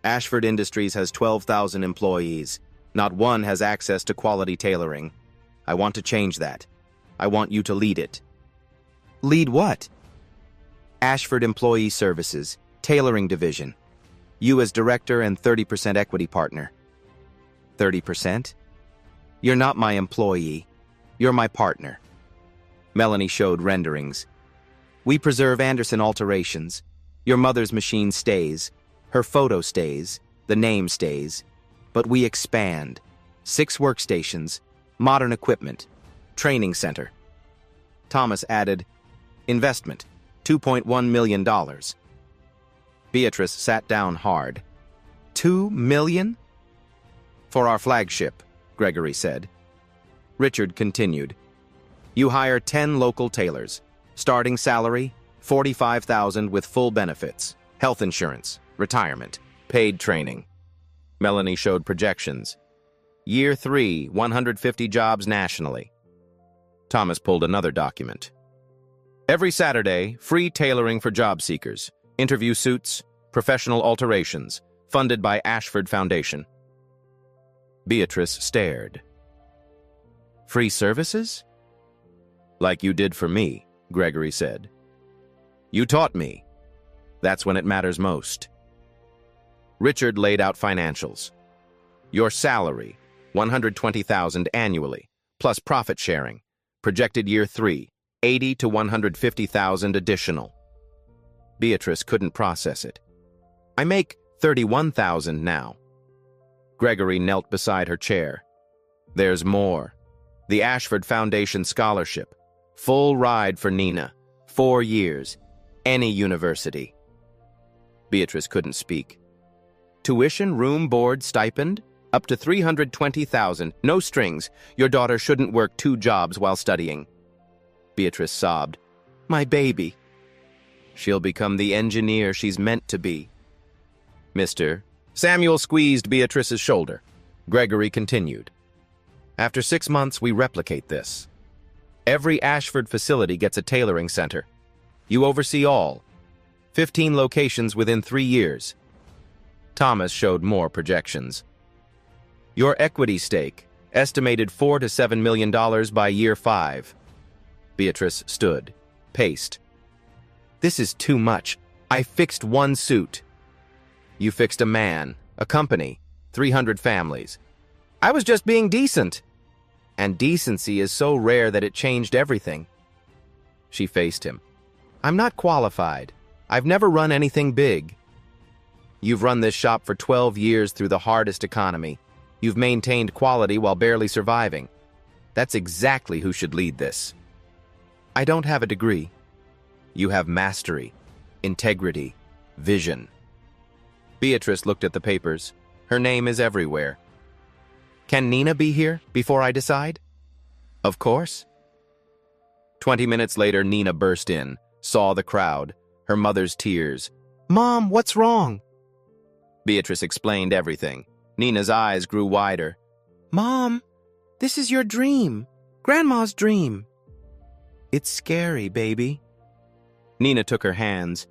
"Ashford Industries has 12,000 employees. Not one has access to quality tailoring. I want to change that. I want you to lead it.
Lead what?
Ashford Employee Services, Tailoring Division. You as director and 30% equity partner.
30%?
You're not my employee. You're my partner. Melanie showed renderings. We preserve Anderson alterations. Your mother's machine stays. Her photo stays. The name stays. But we expand. 6 workstations. Modern equipment. Training center. Thomas added, investment, $2.1 million. Beatrice sat down hard. $2 million? For our flagship, Gregory said. Richard continued. You hire 10 local tailors. Starting salary, $45,000 with full benefits, health insurance, retirement, paid training. Melanie showed projections. Year 3, 150 jobs nationally. Thomas pulled another document. Every Saturday, free tailoring for job seekers, interview suits, professional alterations, funded by Ashford Foundation. Beatrice stared. Free services? Like you did for me, Gregory said. You taught me. That's when it matters most. Richard laid out financials. Your salary, $120,000 annually, plus profit sharing. Projected year 3, $80,000 to $150,000 additional. Beatrice couldn't process it. I make $31,000 now. Gregory knelt beside her chair. There's more. The Ashford Foundation Scholarship. Full ride for Nina. 4 years. Any university. Beatrice couldn't speak. Tuition, room, board, stipend? Up to $320,000. No strings. Your daughter shouldn't work 2 jobs while studying. Beatrice sobbed. My baby. She'll become the engineer she's meant to be. Mr. Samuel squeezed Beatrice's shoulder. Gregory continued. After 6 months, we replicate this. Every Ashford facility gets a tailoring center. You oversee all. 15 locations within 3 years. Thomas showed more projections. Your equity stake, estimated $4 to $7 million by year 5. Beatrice stood, paced. This is too much. I fixed 1 suit. You fixed a man, a company, 300 families. I was just being decent. And decency is so rare that it changed everything. She faced him. I'm not qualified. I've never run anything big. You've run this shop for 12 years through the hardest economy. You've maintained quality while barely surviving. That's exactly who should lead this. I don't have a degree. You have mastery, integrity, vision. Beatrice looked at the papers. Her name is everywhere. Can Nina be here before I decide? Of course. 20 minutes later, Nina burst in, saw the crowd, her mother's tears. Mom, what's wrong? Beatrice explained everything. Nina's eyes grew wider. Mom, this is your dream. Grandma's dream. It's scary, baby. Nina took her hands.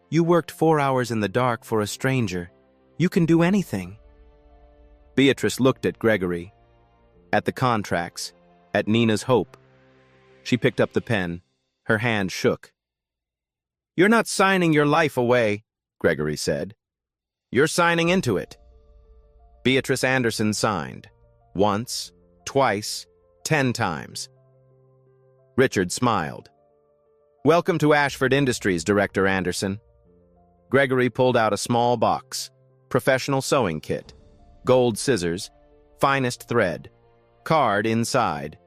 You worked 4 hours in the dark for a stranger. You can do anything. Beatrice looked at Gregory, at the contracts, at Nina's hope. She picked up the pen. Her hand shook. You're not signing your life away, Gregory said. You're signing into it. Beatrice Anderson signed. Once, twice, 10 times. Richard smiled. Welcome to Ashford Industries, Director Anderson. Gregory pulled out a small box. Professional sewing kit. Gold scissors. Finest thread. Card inside.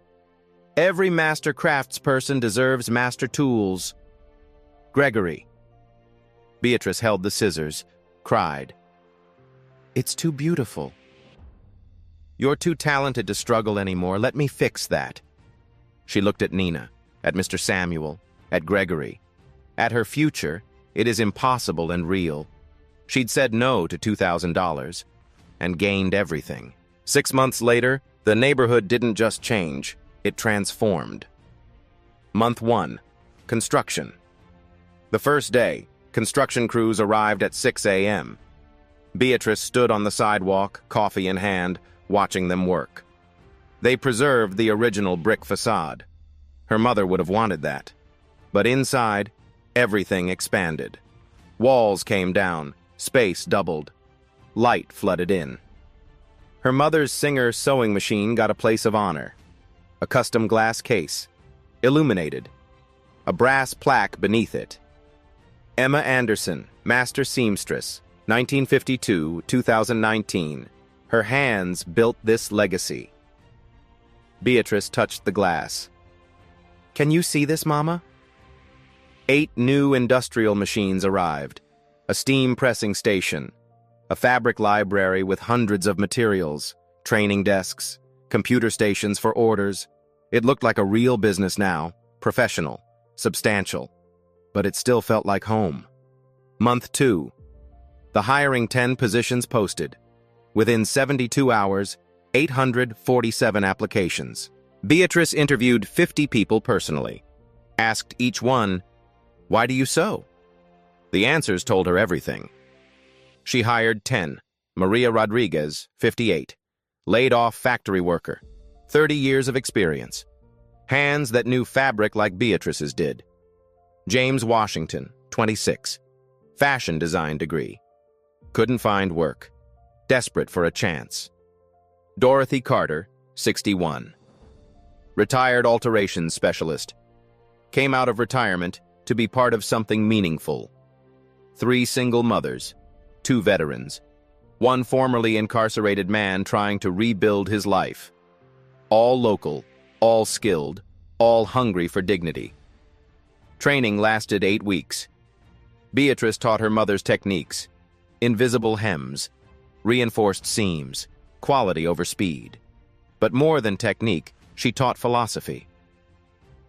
Every master craftsperson deserves master tools. Gregory. Beatrice held the scissors, cried. It's too beautiful. You're too talented to struggle anymore. Let me fix that. She looked at Nina, at Mr. Samuel, at Gregory. At her future, it is impossible and real. She'd said no to $2,000 and gained everything. 6 months later, the neighborhood didn't just change, it transformed. Month 1. Construction. The first day, construction crews arrived at 6 a.m. Beatrice stood on the sidewalk, coffee in hand, watching them work. They preserved the original brick facade. Her mother would have wanted that. But inside, everything expanded. Walls came down, space doubled. Light flooded in. Her mother's Singer sewing machine got a place of honor. A custom glass case, illuminated. A brass plaque beneath it. Emma Anderson, Master Seamstress, 1952-2019. Her hands built this legacy. Beatrice touched the glass. "Can you see this, Mama?" 8 new industrial machines arrived. A steam pressing station. A fabric library with hundreds of materials. Training desks. Computer stations for orders. It looked like a real business now. Professional. Substantial. But it still felt like home. Month 2. The hiring 10 positions posted. Within 72 hours, 847 applications. Beatrice interviewed 50 people personally. Asked each one, "Why do you sew?" The answers told her everything. She hired 10. Maria Rodriguez, 58. Laid off factory worker. 30 years of experience. Hands that knew fabric like Beatrice's did. James Washington, 26. Fashion design degree. Couldn't find work. Desperate for a chance. Dorothy Carter, 61. Retired alterations specialist. Came out of retirement to be part of something meaningful. 3 single mothers, 2 veterans, 1 formerly incarcerated man trying to rebuild his life. All local, all skilled, all hungry for dignity. Training lasted 8 weeks. Beatrice taught her mother's techniques. Invisible hems, reinforced seams, quality over speed. But more than technique, she taught philosophy.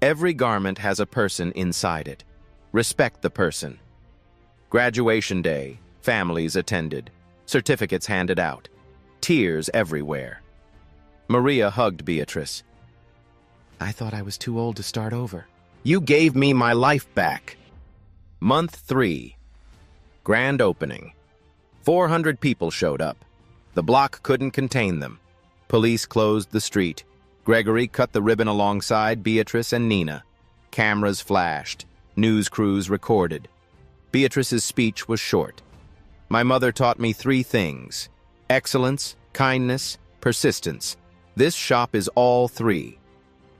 Every garment has a person inside it. Respect the person. Graduation day, families attended. Certificates handed out. Tears everywhere. Maria hugged Beatrice. "I thought I was too old to start over. You gave me my life back." Month 3. Grand opening. 400 people showed up. The block couldn't contain them. Police closed the street. Gregory cut the ribbon alongside Beatrice and Nina. Cameras flashed. News crews recorded. Beatrice's speech was short. "My mother taught me 3 things. Excellence, kindness, persistence. This shop is all 3.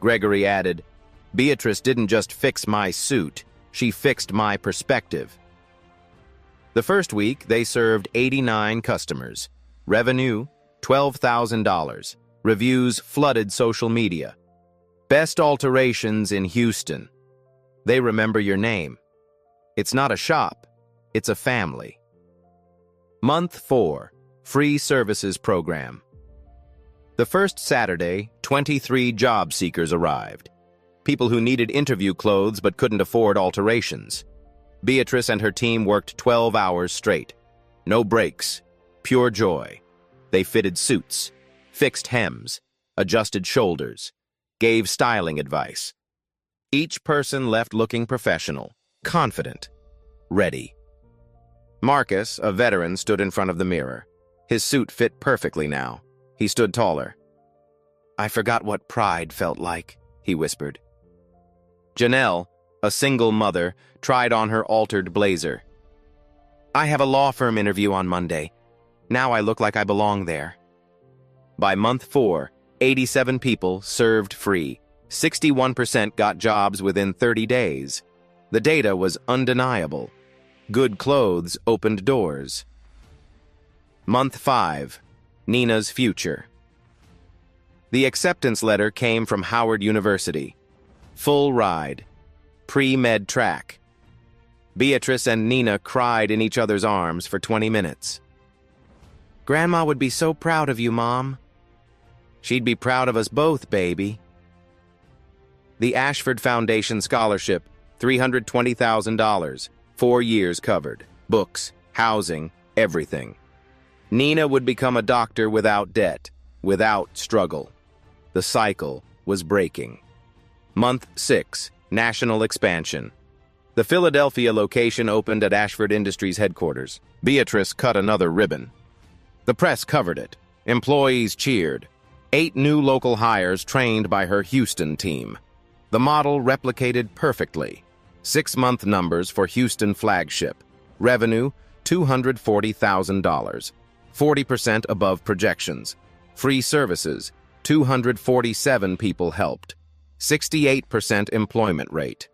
Gregory added, "Beatrice didn't just fix my suit, she fixed my perspective." The first week, they served 89 customers. Revenue, $12,000. Reviews flooded social media. Best alterations in Houston. They remember your name. It's not a shop, it's a family. Month 4. Free Services Program. The first Saturday, 23 job seekers arrived. People who needed interview clothes but couldn't afford alterations. Beatrice and her team worked 12 hours straight. No breaks. Pure joy. They fitted suits, fixed hems, adjusted shoulders, gave styling advice. Each person left looking professional, confident, ready. Marcus, a veteran, stood in front of the mirror. His suit fit perfectly now. He stood taller. "I forgot what pride felt like," he whispered. Janelle, a single mother, tried on her altered blazer. "I have a law firm interview on Monday. Now I look like I belong there." By month 4, 87 people served free. 61% got jobs within 30 days. The data was undeniable. Good clothes opened doors. Month 5. Nina's future. The acceptance letter came from Howard University. Full ride. Pre-med track. Beatrice and Nina cried in each other's arms for 20 minutes. "Grandma would be so proud of you, Mom." "She'd be proud of us both, baby." The Ashford Foundation Scholarship, $320,000, 4 years covered. Books, housing, everything. Nina would become a doctor without debt, without struggle. The cycle was breaking. Month 6, national expansion. The Philadelphia location opened at Ashford Industries headquarters. Beatrice cut another ribbon. The press covered it. Employees cheered. 8 new local hires trained by her Houston team. The model replicated perfectly. 6-month numbers for Houston flagship. Revenue, $240,000. 40% above projections. Free services, 247 people helped. 68% employment rate.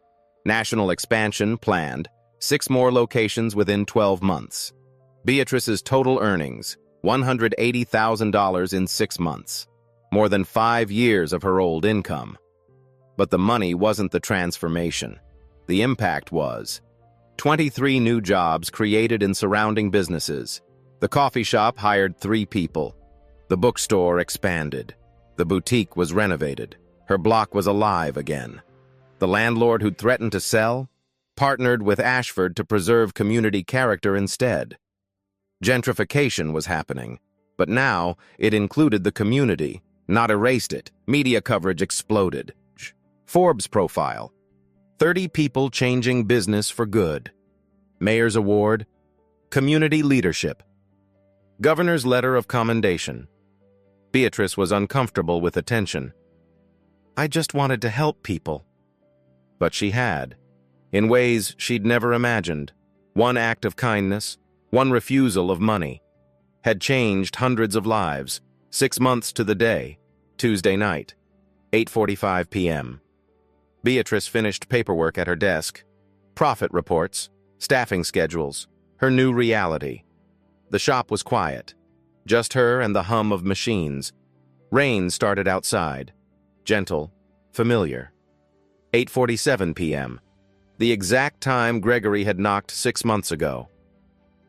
National expansion planned. 6 more locations within 12 months. Beatrice's total earnings, $180,000 in 6 months. More than 5 years of her old income. But the money wasn't the transformation. The impact was 23 new jobs created in surrounding businesses. The coffee shop hired 3 people. The bookstore expanded. The boutique was renovated. Her block was alive again. The landlord who'd threatened to sell partnered with Ashford to preserve community character instead. Gentrification was happening, but now it included the community, not erased it. Media coverage exploded. Forbes profile, 30 people changing business for good. Mayor's Award, Community Leadership. Governor's Letter of Commendation. Beatrice was uncomfortable with attention. I just wanted to help people. But she had, in ways she'd never imagined. One act of kindness, one refusal of money, had changed hundreds of lives. 6 months to the day, Tuesday night, 8:45 p.m. Beatrice finished paperwork at her desk. Profit reports, staffing schedules, her new reality. The shop was quiet, just her and the hum of machines. Rain started outside, gentle, familiar. 8:47 p.m., the exact time Gregory had knocked 6 months ago.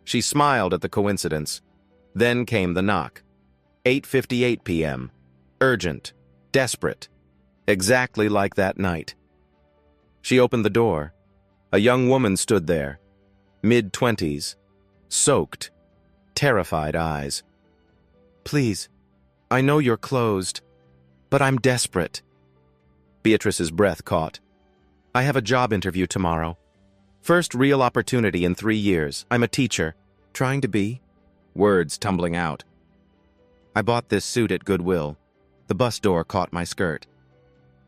She smiled at the coincidence. Then came the knock. 8:58 p.m., urgent, desperate, exactly like that night. She opened the door. A young woman stood there, mid-20s, soaked, terrified eyes. Please, I know you're closed, but I'm desperate. Beatrice's breath caught. I have a job interview tomorrow. First real opportunity in 3 years. I'm a teacher. Trying to be? Words tumbling out. I bought this suit at Goodwill. The bus door caught my skirt.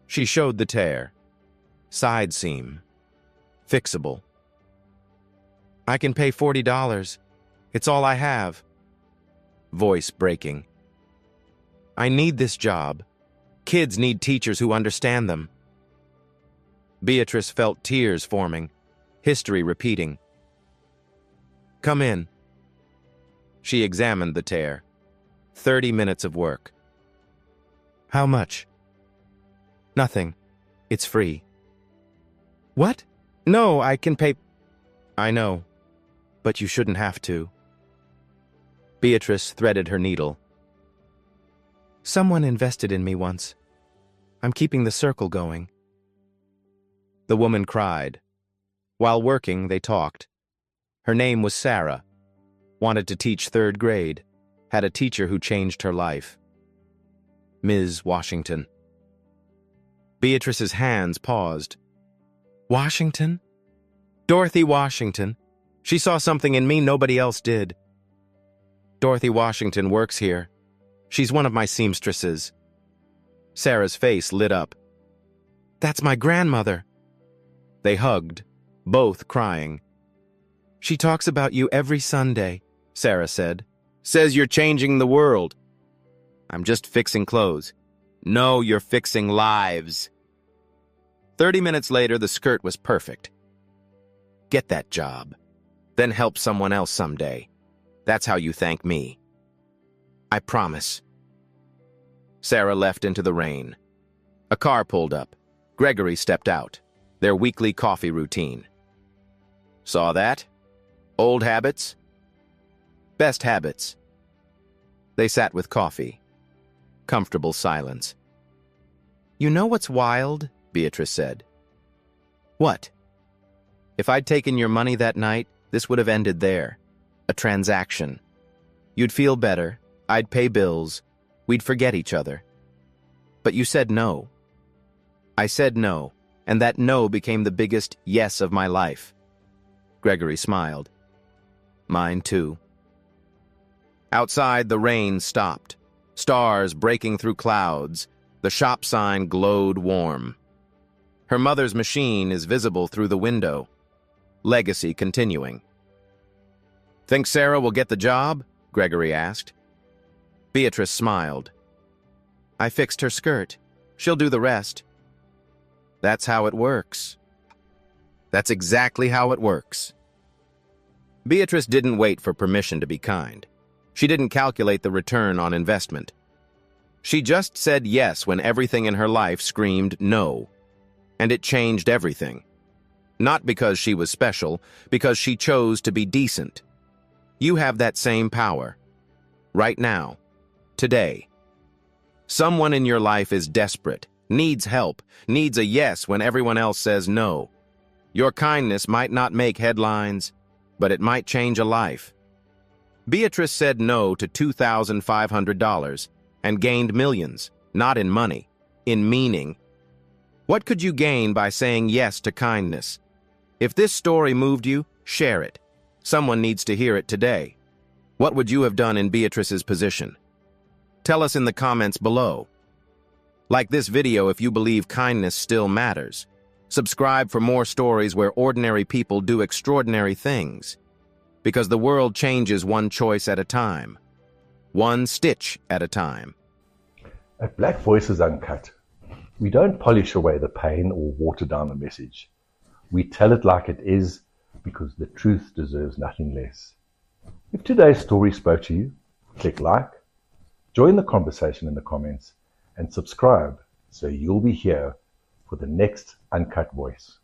She showed the tear. Side seam. Fixable. I can pay $40. It's all I have. Voice breaking. I need this job. Kids need teachers who understand them. Beatrice felt tears forming, history repeating. Come in. She examined the tear. 30 minutes of work. How much? Nothing. It's free. What? No, I can pay. I know, but you shouldn't have to. Beatrice threaded her needle. Someone invested in me once. I'm keeping the circle going. The woman cried. While working, they talked. Her name was Sarah. Wanted to teach 3rd grade. Had a teacher who changed her life. Ms. Washington. Beatrice's hands paused. Washington? Dorothy Washington. She saw something in me nobody else did. Dorothy Washington works here. She's one of my seamstresses. Sarah's face lit up. That's my grandmother. They hugged, both crying. She talks about you every Sunday, Sarah said. Says you're changing the world. I'm just fixing clothes. No, you're fixing lives. 30 minutes later, the skirt was perfect. Get that job. Then help someone else someday. That's how you thank me. I promise. Sarah left into the rain. A car pulled up. Gregory stepped out. Their weekly coffee routine. Saw that? Old habits? Best habits. They sat with coffee. Comfortable silence. You know what's wild? Beatrice said. What? If I'd taken your money that night, this would have ended there. A transaction. You'd feel better. I'd pay bills. We'd forget each other. But you said no. I said no, and that no became the biggest yes of my life. Gregory smiled. Mine too. Outside, the rain stopped. Stars breaking through clouds, the shop sign glowed warm. Her mother's machine is visible through the window. Legacy continuing. "Think Sarah will get the job?" Gregory asked. Beatrice smiled. "I fixed her skirt. She'll do the rest." "That's how it works." "That's exactly how it works." Beatrice didn't wait for permission to be kind. She didn't calculate the return on investment. She just said yes when everything in her life screamed no. And it changed everything. Not because she was special, because she chose to be decent. You have that same power. Right now. Today. Someone in your life is desperate, needs help, needs a yes when everyone else says no. Your kindness might not make headlines, but it might change a life. Beatrice said no to $2,500 and gained millions, not in money, in meaning. What could you gain by saying yes to kindness? If this story moved you, share it. Someone needs to hear it today. What would you have done in Beatrice's position? Tell us in the comments below. Like this video if you believe kindness still matters. Subscribe for more stories where ordinary people do extraordinary things. Because the world changes one choice at a time. One stitch at a time.
At Black Voices Uncut, we don't polish away the pain or water down the message. We tell it like it is because the truth deserves nothing less. If today's story spoke to you, click like, join the conversation in the comments, and subscribe so you'll be here for the next Uncut Voice.